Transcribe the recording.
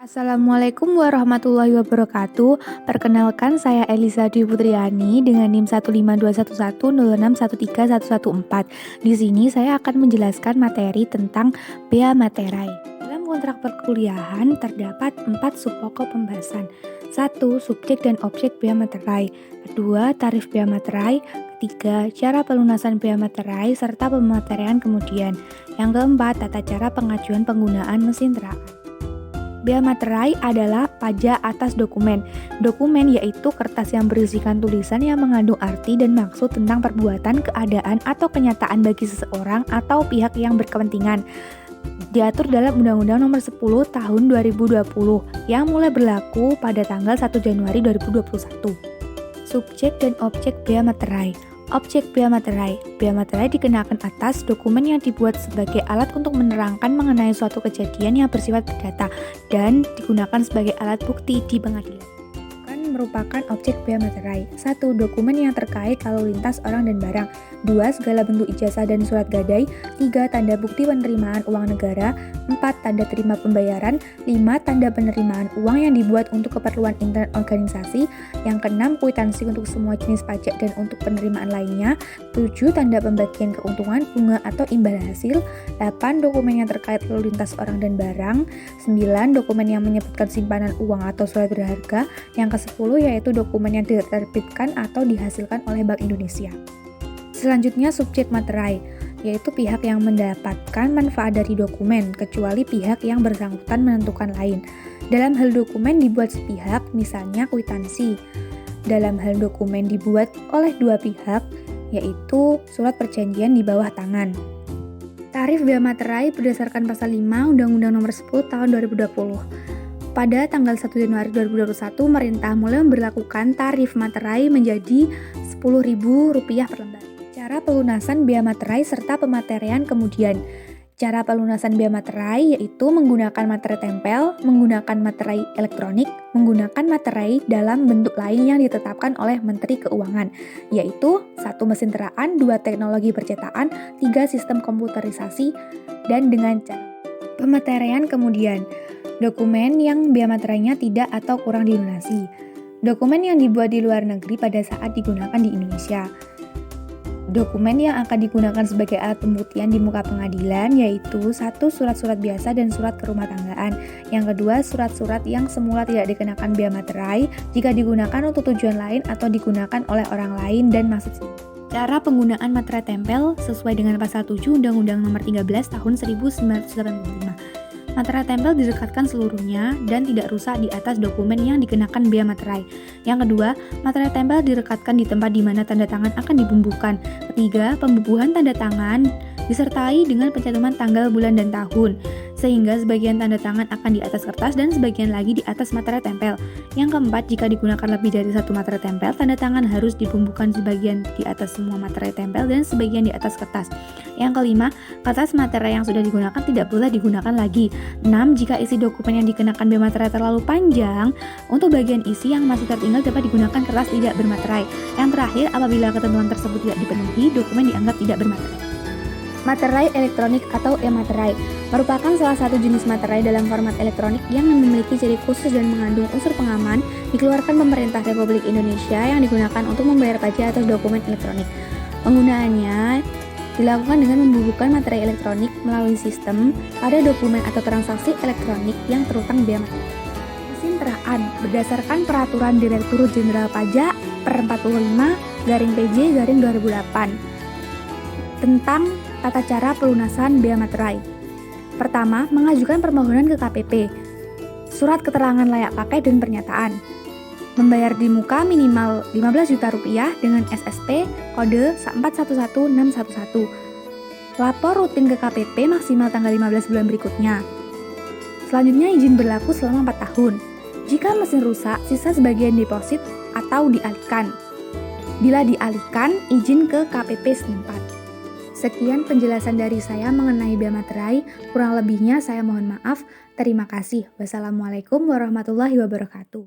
Assalamualaikum warahmatullahi wabarakatuh. Perkenalkan saya Elisa Dwi Putriani dengan NIM 1521110613114. Di sini saya akan menjelaskan materi tentang bea materai. Dalam kontrak perkuliahan terdapat 4 subpokok pembahasan. 1. Subjek dan objek bea materai. 2. Tarif bea materai. 3. Cara pelunasan bea materai serta pematerian kemudian. Yang keempat, tata cara pengajuan penggunaan mesin terakan. Bea materai adalah pajak atas dokumen. Dokumen yaitu kertas yang berisikan tulisan yang mengandung arti dan maksud tentang perbuatan, keadaan, atau kenyataan bagi seseorang atau pihak yang berkepentingan. Diatur dalam Undang-Undang Nomor 10 Tahun 2020 yang mulai berlaku pada tanggal 1 Januari 2021. Subjek dan objek bea materai. Objek bea materai. Bea materai dikenakan atas dokumen yang dibuat sebagai alat untuk menerangkan mengenai suatu kejadian yang bersifat perdata dan digunakan sebagai alat bukti di pengadilan. Merupakan objek bea materai. 1. Dokumen yang terkait lalu lintas orang dan barang. 2. Segala bentuk ijazah dan surat gadai. 3. Tanda bukti penerimaan uang negara. 4. Tanda terima pembayaran. 5. Tanda penerimaan uang yang dibuat untuk keperluan internet organisasi. Yang keenam, kwitansi untuk semua jenis pajak dan untuk penerimaan lainnya. 7. Tanda pembagian keuntungan, bunga atau imbal hasil. 8. Dokumen yang terkait lalu lintas orang dan barang. 9. Dokumen yang menyebutkan simpanan uang atau surat berharga. Yang ke-10 yaitu dokumen yang diterbitkan atau dihasilkan oleh Bank Indonesia. Selanjutnya subjek materai, yaitu pihak yang mendapatkan manfaat dari dokumen, kecuali pihak yang bersangkutan menentukan lain. Dalam hal dokumen dibuat sepihak, misalnya kwitansi. Dalam hal dokumen dibuat oleh dua pihak, yaitu surat perjanjian di bawah tangan. Tarif bea materai berdasarkan pasal 5 Undang-Undang Nomor 10 Tahun 2020. Pada tanggal 1 Januari 2021, pemerintah mulai memberlakukan tarif materai menjadi Rp10.000 per lembar. Cara pelunasan bea materai serta pematerian kemudian. Cara pelunasan bea materai yaitu menggunakan materai tempel, menggunakan materai elektronik, menggunakan materai dalam bentuk lain yang ditetapkan oleh Menteri Keuangan, yaitu 1. Mesin teraan, 2. Teknologi percetakan, 3. Sistem komputerisasi, dan dengan cara pematerian kemudian. Dokumen yang bea materainya tidak atau kurang dilunasi. Dokumen yang dibuat di luar negeri pada saat digunakan di Indonesia. Dokumen yang akan digunakan sebagai alat pembuktian di muka pengadilan yaitu 1. Surat-surat biasa dan surat kerumah tanggaan. Yang kedua, surat-surat yang semula tidak dikenakan bea materai jika digunakan untuk tujuan lain atau digunakan oleh orang lain dan maksud sendiri. Cara penggunaan materai tempel sesuai dengan pasal 7 Undang-Undang Nomor 13 Tahun 1985. Materai tempel direkatkan seluruhnya dan tidak rusak di atas dokumen yang dikenakan bea materai. Yang kedua, materai tempel direkatkan di tempat di mana tanda tangan akan dibumbukan. Ketiga, pembubuhan tanda tangan disertai dengan pencantuman tanggal, bulan, dan tahun, sehingga sebagian tanda tangan akan di atas kertas dan sebagian lagi di atas materai tempel. Yang keempat, jika digunakan lebih dari satu materai tempel, tanda tangan harus dibumbukan sebagian di atas semua materai tempel dan sebagian di atas kertas. Yang kelima, kertas materai yang sudah digunakan tidak boleh digunakan lagi. 6. Jika isi dokumen yang dikenakan bea materai terlalu panjang, untuk bagian isi yang masih tertinggal dapat digunakan kertas tidak bermaterai. Yang terakhir, apabila ketentuan tersebut tidak dipenuhi, dokumen dianggap tidak bermaterai. Materai elektronik atau e-materai merupakan salah satu jenis materai dalam format elektronik yang memiliki ciri khusus dan mengandung unsur pengaman dikeluarkan pemerintah Republik Indonesia yang digunakan untuk membayar pajak atas dokumen elektronik. Penggunaannya dilakukan dengan membubuhkan materai elektronik melalui sistem pada dokumen atau transaksi elektronik yang terutang bea materai. Mesin teraan berdasarkan Peraturan Direktur Jenderal Pajak per 45/PJ/2008 tentang tata cara pelunasan bea materai. Pertama, mengajukan permohonan ke KPP, surat keterangan layak pakai dan pernyataan. Membayar di muka minimal Rp15 juta dengan SSP kode 4111611. Lapor rutin ke KPP maksimal tanggal 15 bulan berikutnya. Selanjutnya izin berlaku selama 4 tahun. Jika mesin rusak, sisa sebagian deposit atau dialihkan. Bila dialihkan, izin ke KPP setempat. Sekian penjelasan dari saya mengenai bea materai, kurang lebihnya saya mohon maaf. Terima kasih. Wassalamualaikum warahmatullahi wabarakatuh.